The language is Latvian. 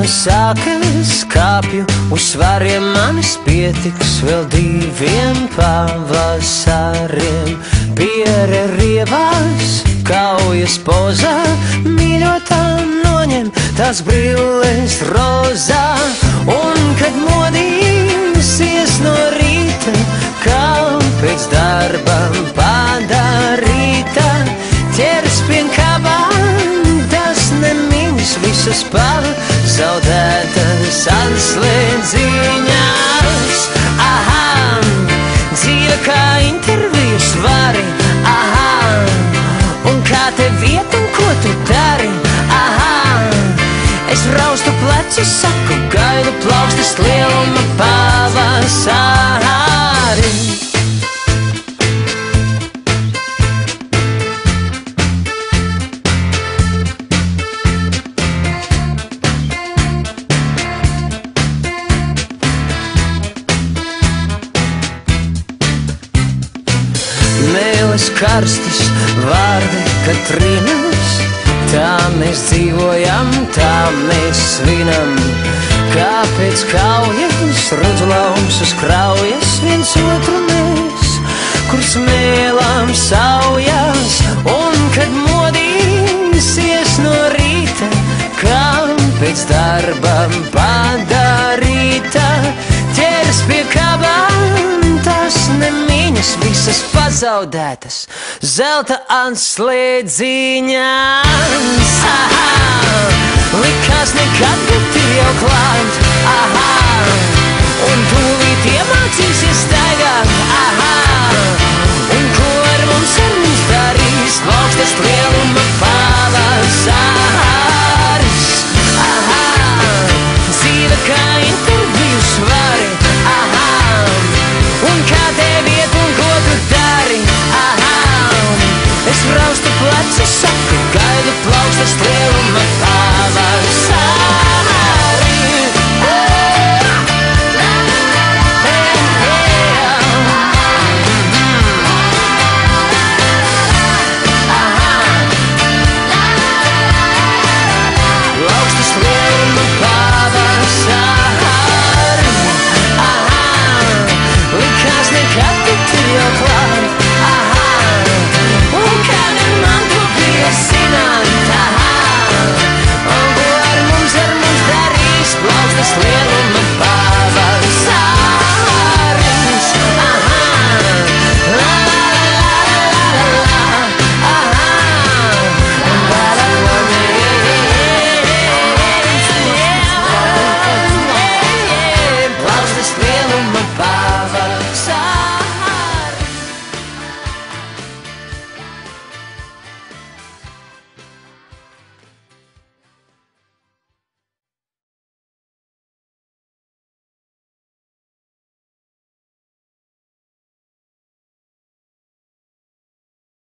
diena sākas, kāpju uz svariem, manis pietiks vēl 2 pavasariem. Piere rievās, kaujas pozā, mīļotā noņem tās brilles rozā. Un kad modīsies no rīta, kā pēc darba padarīta, ķers pie kabām, tas nemiņas visas pazaudētas atslēdziņās. Aha, dzīve kā intervijas vari, aha, un kā tev iet un ko tu dari, aha. Es raustu pleci, saku, gaidu plaukstas lieluma pavasari. Mēles karstas, vārdi Katrīnas, tā mēs dzīvojam, tā mēs svinam. Kāpēc kaujas, rudzu lauks uz kraujas, viens otru mēs, kur smēlām saujās. Un kad modīsies no rīta, kā pēc darba padarīta, ķers pie kabām, tas nemiņas visas pazaudētas zelta atslēdziņās. Aha, likās nekad, bet ir jau klāt, aha, un tūlīt iemācīsies staigāt, aha, un ko ar mums darīs plaukstas lieluma pavasaris. Aha, dzīve kā interviju svari, aha, un kā tev iet un ko tu dari, aha. Es raustu pleci, saku, gaidu plaukstas lieluma